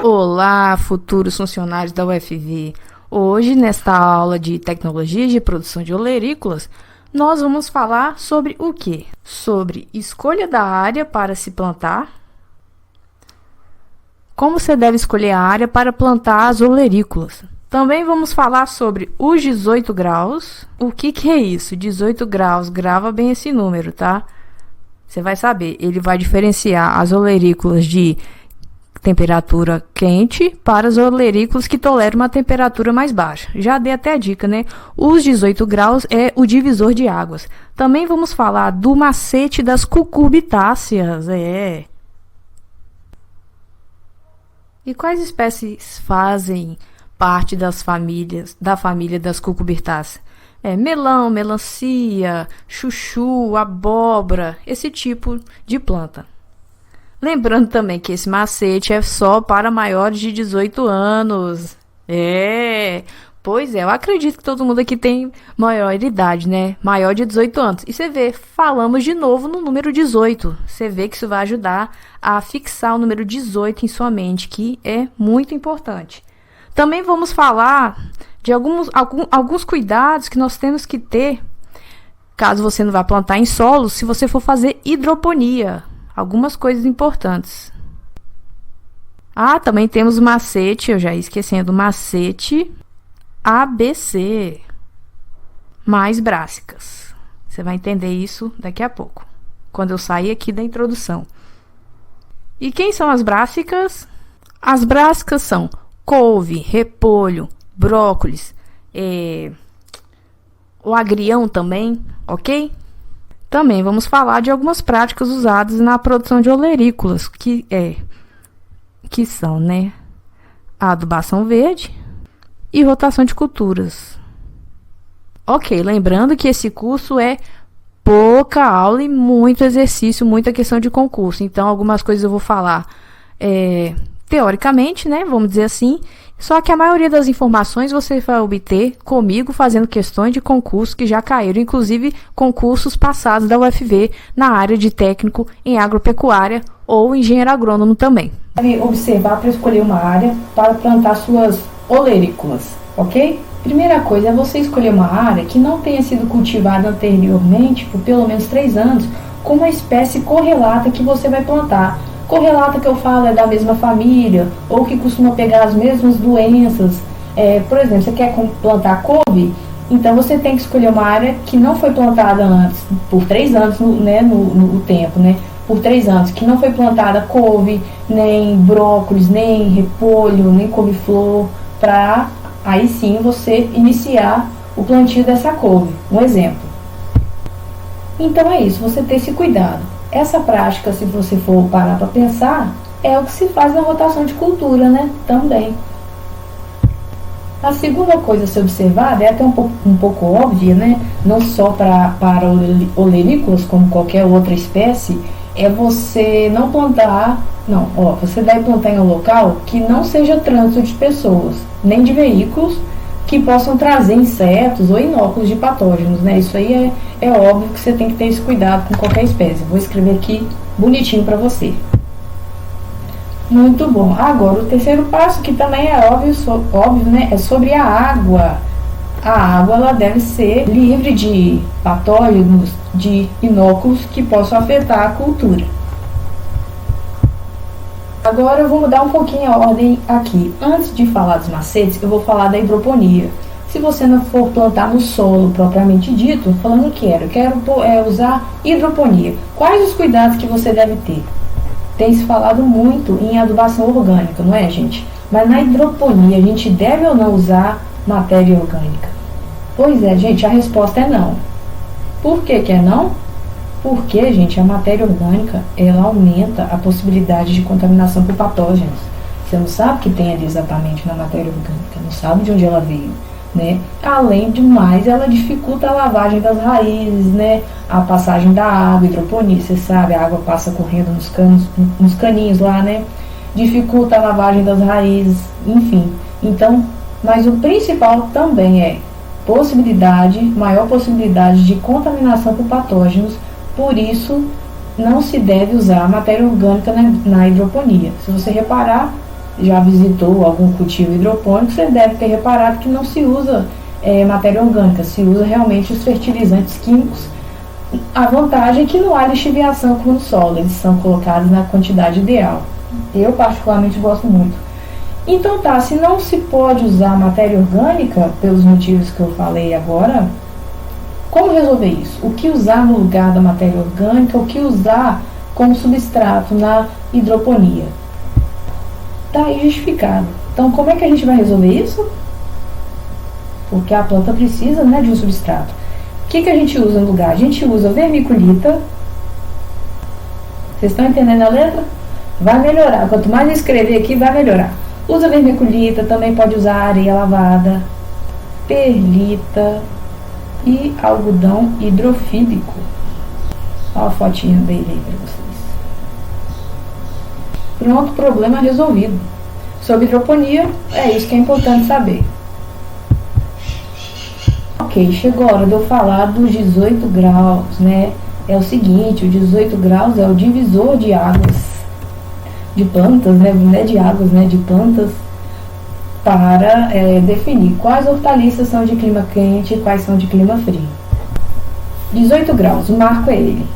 Olá, futuros funcionários da UFV. Hoje, nesta aula de tecnologia de produção de olerícolas, nós vamos falar sobre o quê? Sobre escolha da área para se plantar, como você deve escolher a área para plantar as olerícolas. Também vamos falar sobre os 18 graus. O que é isso? 18 graus, grava bem esse número, tá? Você vai saber, ele vai diferenciar as olerícolas de temperatura quente para as olerícolas que toleram uma temperatura mais baixa. Já dei até a dica, né? Os 18 graus é o divisor de águas. Também vamos falar do macete das cucurbitáceas, E quais espécies fazem parte da família das cucurbitáceas? Melão, melancia, chuchu, abóbora, esse tipo de planta. Lembrando também que esse macete é só para maiores de 18 anos. Pois é, eu acredito que todo mundo aqui tem maior idade, né? Maior de 18 anos. E você vê, falamos de novo no número 18. Você vê que isso vai ajudar a fixar o número 18 em sua mente, que é muito importante. Também vamos falar de alguns cuidados que nós temos que ter, caso você não vá plantar em solo, se você for fazer hidroponia. Algumas coisas importantes. Também temos o macete, eu já ia esquecendo, o macete ABC, mais brássicas. Você vai entender isso daqui a pouco, quando eu sair aqui da introdução. E quem são as brássicas? As brássicas são couve, repolho, brócolis, o agrião também, ok? Também vamos falar de algumas práticas usadas na produção de olerícolas, que são, a adubação verde e rotação de culturas. Ok, lembrando que esse curso é pouca aula e muito exercício, muita questão de concurso. Então, algumas coisas eu vou falar teoricamente, vamos dizer assim. Só que a maioria das informações você vai obter comigo fazendo questões de concurso que já caíram, inclusive concursos passados da UFV na área de técnico em agropecuária ou engenheiro agrônomo também. Deve observar para escolher uma área para plantar suas olerícolas, ok? Primeira coisa é você escolher uma área que não tenha sido cultivada anteriormente por pelo menos 3 anos com uma espécie correlata que você vai plantar. Correlata que eu falo é da mesma família, ou que costuma pegar as mesmas doenças. Por exemplo, você quer plantar couve, então você tem que escolher uma área que não foi plantada antes, por 3 anos no tempo, por 3 anos, que não foi plantada couve, nem brócolis, nem repolho, nem couve-flor, para aí sim você iniciar o plantio dessa couve. Um exemplo. Então é isso, você ter esse cuidado. Essa prática, se você for parar para pensar, é o que se faz na rotação de cultura, também. A segunda coisa a ser observada é até um pouco óbvia, não só para olerícolas, como qualquer outra espécie, é você não plantar, você deve plantar em um local que não seja trânsito de pessoas, nem de veículos, que possam trazer insetos ou inóculos de patógenos, Isso aí é óbvio que você tem que ter esse cuidado com qualquer espécie. Vou escrever aqui bonitinho para você. Muito bom. Agora, o terceiro passo, que também é óbvio, é sobre a água. A água, ela deve ser livre de patógenos, de inóculos que possam afetar a cultura. Agora eu vou mudar um pouquinho a ordem aqui. Antes de falar dos macetes, eu vou falar da hidroponia. Se você não for plantar no solo propriamente dito, falando eu quero usar hidroponia. Quais os cuidados que você deve ter? Tem se falado muito em adubação orgânica, não é, gente? Mas na hidroponia, a gente deve ou não usar matéria orgânica? Pois é, gente, a resposta é não. Por que é não? Porque, gente, a matéria orgânica, ela aumenta a possibilidade de contaminação por patógenos. Você não sabe o que tem ali exatamente na matéria orgânica, não sabe de onde ela veio, Além de mais, ela dificulta a lavagem das raízes, A passagem da água, hidroponia, você sabe, a água passa correndo nos caninhos lá, Dificulta a lavagem das raízes, enfim. Então, mas o principal também é maior possibilidade de contaminação por patógenos. Por isso, não se deve usar matéria orgânica na hidroponia. Se você reparar, já visitou algum cultivo hidropônico, você deve ter reparado que não se usa matéria orgânica, se usa realmente os fertilizantes químicos. A vantagem é que não há lixiviação como no solo, eles são colocados na quantidade ideal. Eu particularmente gosto muito. Então tá, se não se pode usar matéria orgânica, pelos motivos que eu falei agora, como resolver isso? O que usar no lugar da matéria orgânica, o que usar como substrato na hidroponia? Tá aí justificado. Então como é que a gente vai resolver isso? Porque a planta precisa, né, de um substrato. O que a gente usa no lugar? A gente usa vermiculita. Vocês estão entendendo a letra? Vai melhorar. Quanto mais eu escrever aqui, vai melhorar. Usa vermiculita, também pode usar areia lavada, perlita e algodão hidrofílico. Olha a fotinha dele aí para vocês. Pronto, problema resolvido. Sobre hidroponia, é isso que é importante saber. Ok, chegou a hora de eu falar dos 18 graus, né? É o seguinte, o 18 graus é o divisor de águas, de plantas, né? Não é de águas, né? De plantas, para definir quais hortaliças são de clima quente e quais são de clima frio. 18 graus, o marco é ele.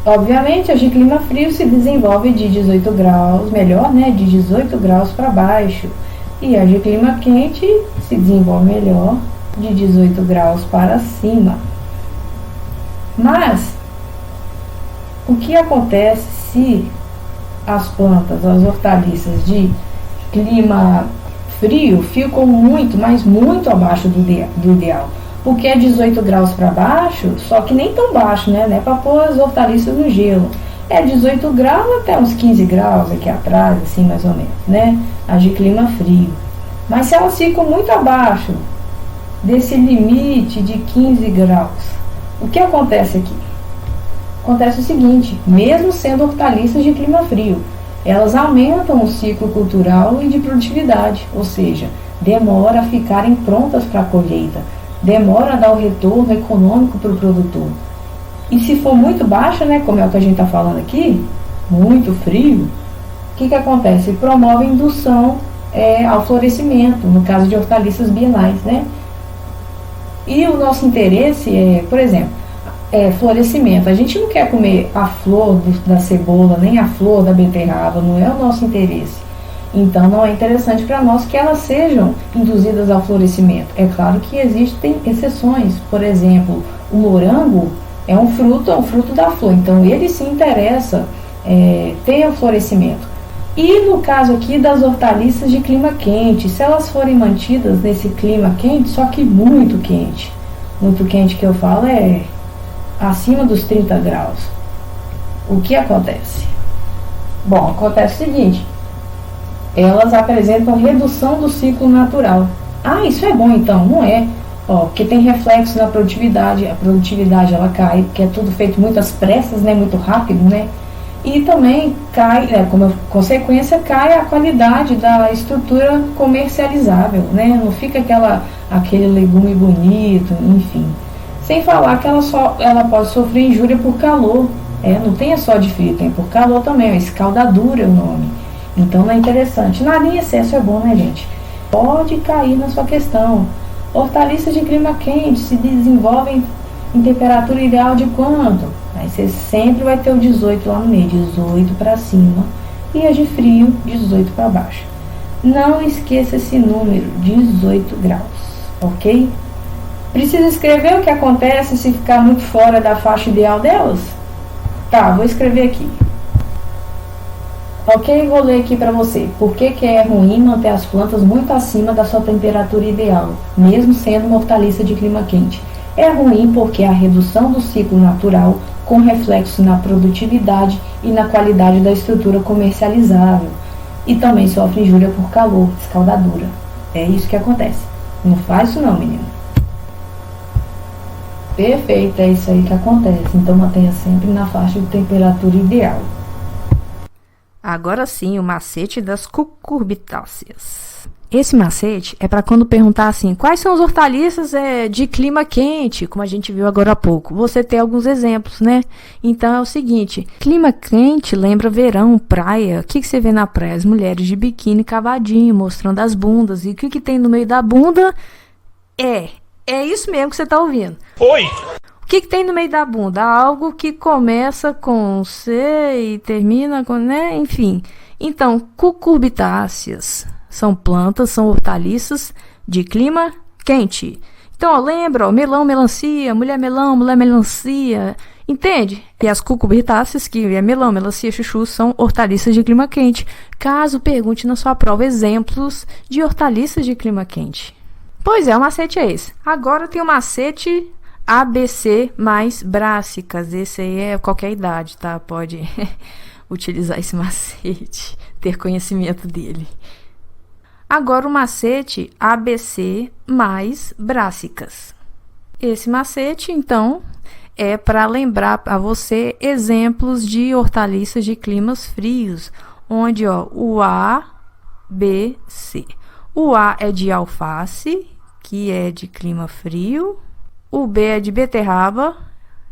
Obviamente, as de clima frio se desenvolvem de 18 graus, melhor, né? De 18 graus para baixo. E a de clima quente se desenvolve melhor de 18 graus para cima. Mas, o que acontece se as plantas, as hortaliças de clima frio ficam muito, mas muito abaixo do ideal? Porque é 18 graus para baixo, só que nem tão baixo, né? Não é para pôr as hortaliças no gelo. É 18 graus até uns 15 graus aqui atrás, assim mais ou menos, né? As de clima frio. Mas se elas ficam muito abaixo desse limite de 15 graus, o que acontece aqui? Acontece o seguinte, mesmo sendo hortaliças de clima frio, elas aumentam o ciclo cultural e de produtividade, ou seja, demora a ficarem prontas para a colheita, demora a dar o retorno econômico para o produtor. E se for muito baixa, né, como é o que a gente está falando aqui, muito frio, o que acontece? Promove indução ao florescimento, no caso de hortaliças bienais, né? E o nosso interesse é, por exemplo, florescimento. A gente não quer comer a flor da cebola, nem a flor da beterraba, não é o nosso interesse. Então não é interessante para nós que elas sejam induzidas ao florescimento. É claro que existem exceções, por exemplo, o morango é um fruto da flor, então ele se interessa ter o florescimento. E no caso aqui das hortaliças de clima quente, se elas forem mantidas nesse clima quente, só que muito quente que eu falo é acima dos 30 graus, o que acontece? Bom, acontece o seguinte, elas apresentam redução do ciclo natural. Ah, isso é bom então? Não é. Porque tem reflexo na produtividade, a produtividade ela cai, porque é tudo feito muito às pressas, né, muito rápido, né? E também cai, como consequência, cai a qualidade da estrutura comercializável, né? Não fica aquele legume bonito, enfim. Sem falar que ela pode sofrer injúria por calor. Não tem só de frio, tem por calor também, escaldadura é o nome. Então não é interessante. Nada em excesso é bom, né, gente? Pode cair na sua questão. Hortaliças de clima quente se desenvolvem em temperatura ideal de quanto? Aí você sempre vai ter o 18 lá no meio, 18 para cima, e a de frio, 18 para baixo. Não esqueça esse número, 18 graus, ok? Precisa escrever o que acontece se ficar muito fora da faixa ideal delas? Tá, vou escrever aqui. Ok, vou ler aqui para você. Por que é ruim manter as plantas muito acima da sua temperatura ideal, mesmo sendo uma hortaliça de clima quente? É ruim porque a redução do ciclo natural com reflexo na produtividade e na qualidade da estrutura comercializável. E também sofre injúria por calor, escaldadura. É isso que acontece. Não faz isso não, menino. Perfeito, é isso aí que acontece. Então mantenha sempre na faixa de temperatura ideal. Agora sim, o macete das cucurbitáceas. Esse macete é para quando perguntar assim, quais são as hortaliças de clima quente, como a gente viu agora há pouco. Você tem alguns exemplos, né? Então é o seguinte, clima quente lembra verão, praia. O que você vê na praia? As mulheres de biquíni cavadinho, mostrando as bundas. E o que tem no meio da bunda? É isso mesmo que você tá ouvindo. Oi! O que tem no meio da bunda? Algo que começa com C e termina com, né? Enfim. Então, cucurbitáceas são plantas, são hortaliças de clima quente. Então, ó, lembra, ó, melão, melancia, mulher melão, mulher melancia. Entende? E as cucurbitáceas, que é melão, melancia, chuchu, são hortaliças de clima quente. Caso pergunte na sua prova exemplos de hortaliças de clima quente. Pois é, o macete é esse. Agora tem o macete ABC mais brássicas. Esse aí é qualquer idade, tá? Pode utilizar esse macete, ter conhecimento dele. Agora o macete ABC mais brássicas. Esse macete, então, é para lembrar a você exemplos de hortaliças de climas frios, onde ó, o A, B, C. O A é de alface, que é de clima frio. O B é de beterraba,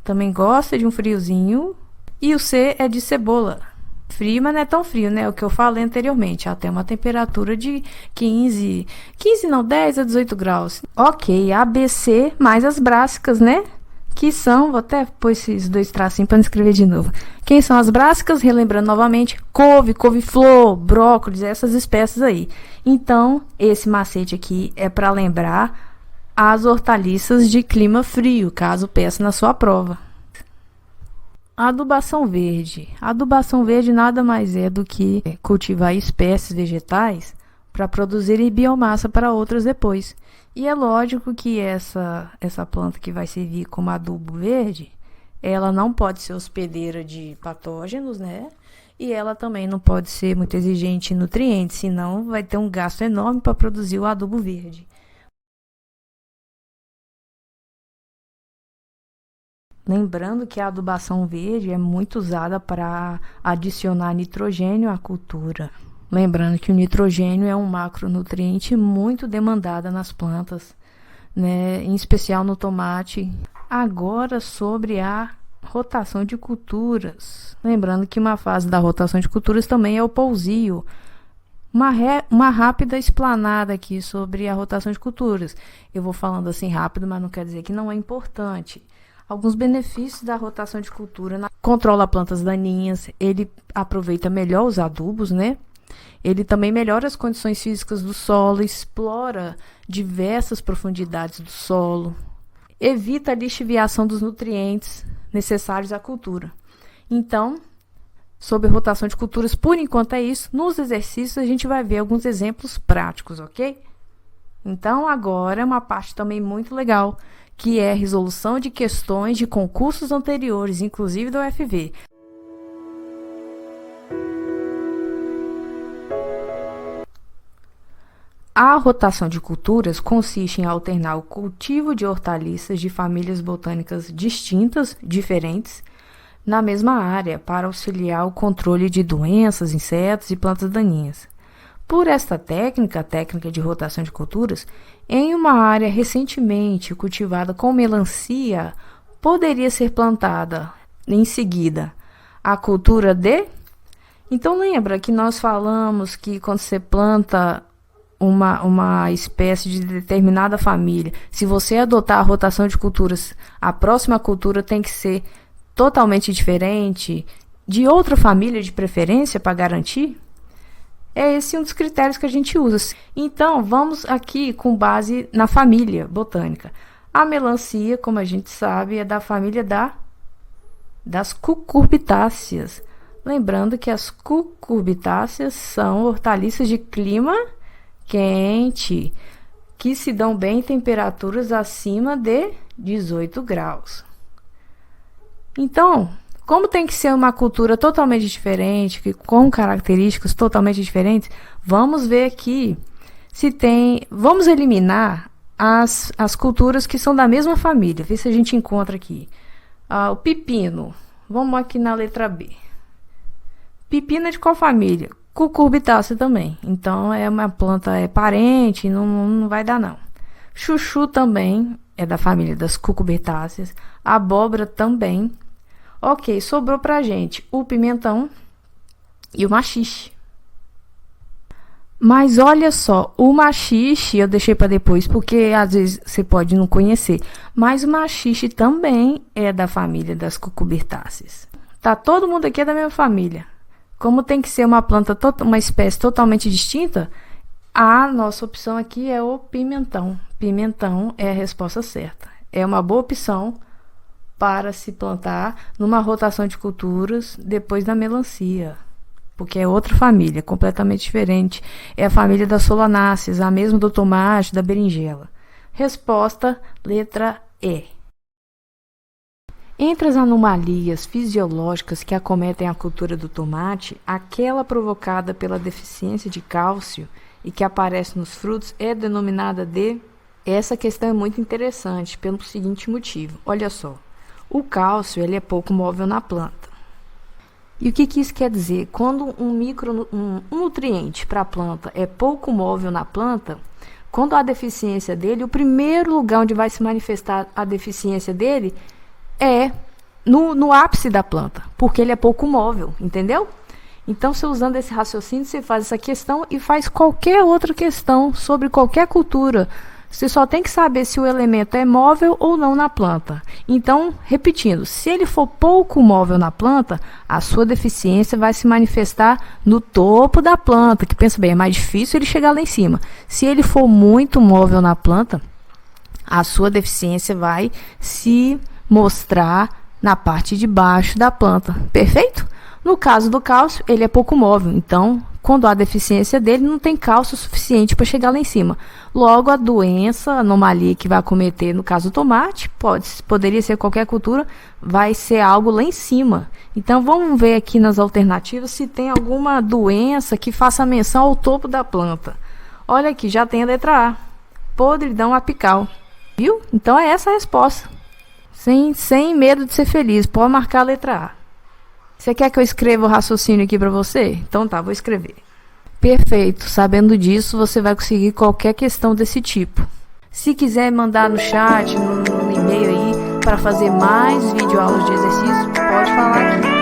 também gosta de um friozinho. E o C é de cebola. Frio, mas não é tão frio, né? O que eu falei anteriormente. Até uma temperatura de 15 não, 10 a 18 graus. Ok, ABC mais as brássicas, né? Que são, vou até pôr esses dois tracinhos para não escrever de novo. Quem são as brássicas? Relembrando novamente, couve-flor, brócolis, essas espécies aí. Então, esse macete aqui é para lembrar as hortaliças de clima frio, caso peça na sua prova. Adubação verde. Adubação verde nada mais é do que cultivar espécies vegetais para produzir biomassa para outras depois. E é lógico que essa planta que vai servir como adubo verde, ela não pode ser hospedeira de patógenos, né? E ela também não pode ser muito exigente em nutrientes, senão vai ter um gasto enorme para produzir o adubo verde. Lembrando que a adubação verde é muito usada para adicionar nitrogênio à cultura. Lembrando que o nitrogênio é um macronutriente muito demandado nas plantas, né? Em especial no tomate. Agora sobre a rotação de culturas. Lembrando que uma fase da rotação de culturas também é o pousio. Uma rápida explanada aqui sobre a rotação de culturas. Eu vou falando assim rápido, mas não quer dizer que não é importante. Alguns benefícios da rotação de cultura: controla plantas daninhas, ele aproveita melhor os adubos, né? Ele também melhora as condições físicas do solo, explora diversas profundidades do solo, evita a lixiviação dos nutrientes necessários à cultura. Então, sobre rotação de culturas, por enquanto é isso. Nos exercícios a gente vai ver alguns exemplos práticos, ok? Então, agora é uma parte também muito legal, que é a resolução de questões de concursos anteriores, inclusive do UFV. A rotação de culturas consiste em alternar o cultivo de hortaliças de famílias botânicas distintas, diferentes, na mesma área, para auxiliar o controle de doenças, insetos e plantas daninhas. Por esta técnica, a técnica de rotação de culturas, em uma área recentemente cultivada com melancia, poderia ser plantada em seguida a cultura de... Então lembra que nós falamos que quando você planta uma espécie de determinada família, se você adotar a rotação de culturas, a próxima cultura tem que ser totalmente diferente, de outra família de preferência para garantir? É esse um dos critérios que a gente usa. Então, vamos aqui com base na família botânica. A melancia, como a gente sabe, é da família das cucurbitáceas. Lembrando que as cucurbitáceas são hortaliças de clima quente, que se dão bem em temperaturas acima de 18 graus. Então, como tem que ser uma cultura totalmente diferente, com características totalmente diferentes, vamos ver aqui se tem... Vamos eliminar as culturas que são da mesma família. Ver se a gente encontra aqui. O pepino. Vamos aqui na letra B. Pepino é de qual família? Cucurbitácea também. Então é uma planta, é parente, não vai dar não. Chuchu também é da família das cucurbitáceas. Abóbora também. Ok, sobrou pra gente o pimentão e o maxixe. Mas olha só, o maxixe eu deixei para depois, porque às vezes você pode não conhecer. Mas o maxixe também é da família das cucurbitáceas. Tá, todo mundo aqui é da mesma família. Como tem que ser uma planta, uma espécie totalmente distinta, a nossa opção aqui é o pimentão. Pimentão é a resposta certa. É uma boa opção para se plantar numa rotação de culturas depois da melancia. Porque é outra família, completamente diferente. É a família das solanáceas, a mesma do tomate, da berinjela. Resposta, letra E. Entre as anomalias fisiológicas que acometem a cultura do tomate, aquela provocada pela deficiência de cálcio e que aparece nos frutos é denominada de... Essa questão é muito interessante pelo seguinte motivo. Olha só, o cálcio ele é pouco móvel na planta. E o que isso quer dizer? Quando um nutriente para a planta é pouco móvel na planta, quando há deficiência dele, o primeiro lugar onde vai se manifestar a deficiência dele é no ápice da planta, porque ele é pouco móvel, entendeu? Então, você usando esse raciocínio, você faz essa questão e faz qualquer outra questão sobre qualquer cultura. Você só tem que saber se o elemento é móvel ou não na planta. Então, repetindo, se ele for pouco móvel na planta, a sua deficiência vai se manifestar no topo da planta, que pensa bem, é mais difícil ele chegar lá em cima. Se ele for muito móvel na planta, a sua deficiência vai se mostrar na parte de baixo da planta. Perfeito? No caso do cálcio, ele é pouco móvel, então, quando há deficiência dele, não tem cálcio suficiente para chegar lá em cima. Logo, a doença, a anomalia que vai acometer, no caso do tomate, poderia ser qualquer cultura, vai ser algo lá em cima. Então, vamos ver aqui nas alternativas se tem alguma doença que faça menção ao topo da planta. Olha aqui, já tem a letra A, podridão apical. Viu? Então, é essa a resposta. Sem medo de ser feliz, pode marcar a letra A. Você quer que eu escreva o raciocínio aqui para você? Então tá, vou escrever. Perfeito. Sabendo disso, você vai conseguir qualquer questão desse tipo. Se quiser mandar no chat, no e-mail aí, para fazer mais videoaulas de exercício, pode falar aqui.